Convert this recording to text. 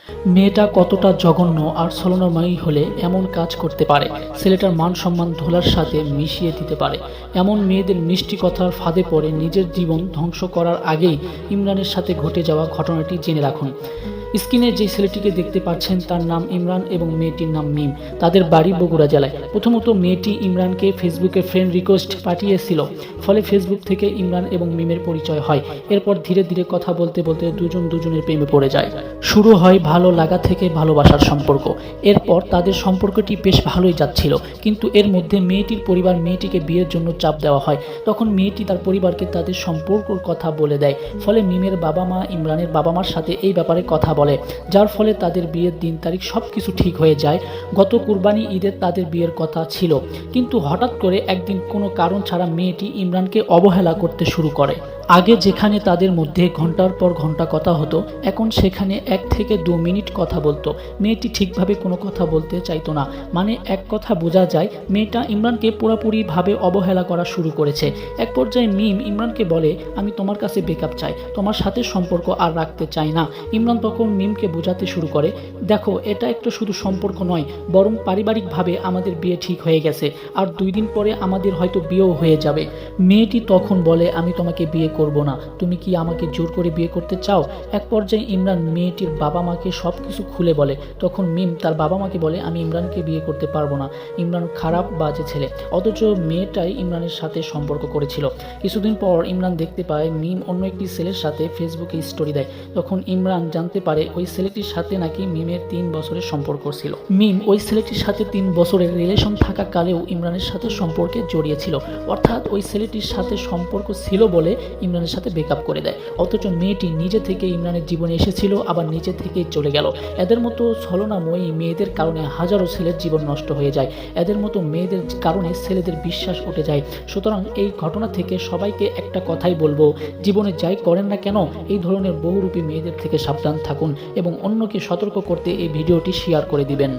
মেয়েটা কতটা জঘন্য আর ছলনাময়ী হলে এমন কাজ করতে পারে, ছেলেটার মান সম্মান ধুলার সাথে মিশিয়ে দিতে পারে। এমন মেয়েদের মিষ্টি কথার ফাঁদে পড়ে নিজের জীবন ধ্বংস করার আগেই ইমরানের সাথে ঘটে যাওয়া ঘটনাটি জেনে রাখুন। স্ক্রিনে যে ছেলেটিকে দেখতে পাচ্ছেন তার নাম ইমরান এবং মেয়েটির নাম মিম। তাদের বাড়ি বগুড়া জেলায়। প্রথমত মেয়েটি ইমরানকে ফেসবুকে ফ্রেন্ড রিকোয়েস্ট পাঠিয়েছিল, ফলে ফেসবুক থেকে ইমরান এবং মিমের পরিচয় হয়। এরপর ধীরে ধীরে কথা বলতে বলতে দুজন দুজনের প্রেমে পড়ে যায়। শুরু হয় ভালো লাগা থেকে ভালোবাসার সম্পর্ক। এরপর তাদের সম্পর্কটি বেশ ভালোই যাচ্ছিল, কিন্তু এর মধ্যে মেয়েটির পরিবার মেয়েটিকে বিয়ের জন্য চাপ দেওয়া হয়। তখন মেয়েটি তার পরিবারকে তাদের সম্পর্কর কথা বলে দেয়। ফলে মিমের বাবা মা ইমরানের বাবা মার সাথে এই ব্যাপারে কথা বলে, যার ফলে তাদের বিয়ের দিন তারিখ সবকিছু ঠিক হয়ে যায়। গত কুরবানি ঈদের তাদের বিয়ের কথা ছিল, কিন্তু হঠাৎ করে একদিন কোনো কারণ ছাড়া মেয়েটি ইমরানকে অবহেলা করতে শুরু করে। আগে যেখানে তাদের মধ্যে ঘন্টার পর ঘন্টা কথা হতো, এখন সেখানে 1 থেকে 2 মিনিট কথা বলতো। মেয়েটি ঠিকভাবে কোনো কথা বলতে চাইতো না। মানে এক কথা বোঝা যায় মেয়েটা ইমরানকে পুরোপুরিভাবে অবহেলা করা শুরু করেছে। এক পর্যায়ে মিম ইমরানকে বলে, আমি তোমার কাছে ব্রেকআপ চাই, তোমার সাথে সম্পর্ক আর রাখতে চাই না। ইমরান তখন মিমকে বোঝাতে শুরু করে, দেখো এটা একটা শুধু সম্পর্ক নয়, বরং পারিবারিকভাবে আমাদের বিয়ে ঠিক হয়ে গেছে, আর 2 দিন পরে আমাদের হয়তো বিয়েও হয়ে যাবে। মেয়েটি তখন বলে, আমি তোমাকে বিয়ে করব না, তুমি কি আমাকে জোর করে বিয়ে করতে চাও? এক পর্যায়ে ইমরান মেয়েটির বাবা মাকে সব কিছু খুলে বলে। তখন মিম তার বাবা মাকে বলে, আমি ইমরানকে বিয়ে করতে পারবো না, ইমরান খারাপ বাজে ছেলে। অথচ মেয়েটাই ইমরানের সাথে সম্পর্ক করেছিল। কিছুদিন পর ইমরান দেখতে পায় মিম অন্য একটি ছেলের সাথে ফেসবুকে স্টোরি দেয়। তখন ইমরান জানতে পারে ওই ছেলেটির সাথে নাকি মিমের 3 বছরের সম্পর্ক ছিল। মিম ওই ছেলেটির সাথে 3 বছরের রিলেশন থাকাকালেও ইমরানের সাথে সম্পর্কে জড়িয়েছিল, অর্থাৎ ওই ছেলেটির সাথে সম্পর্ক ছিল বলে ইমরানের সাথে ব্রেকআপ করে দেয়। অথচ মেয়েটি নিজে থেকে ইমরানের জীবনে এসেছিল, আবার নিজে থেকেই চলে গেল। এদের মতো ছলনাময়ী মেয়েদের কারণে হাজারো ছেলের জীবন নষ্ট হয়ে যায়। এদের মতো মেয়েদের কারণে ছেলেদের বিশ্বাস উঠে যায়। সুতরাং এই ঘটনা থেকে সবাইকে একটা কথাই বলবো, জীবনে যাই করেন না কেন এই ধরনের বহুরূপী মেয়েদের থেকে সাবধান থাকুন এবং অন্যকে সতর্ক করতে এই ভিডিওটি শেয়ার করে দিবেন।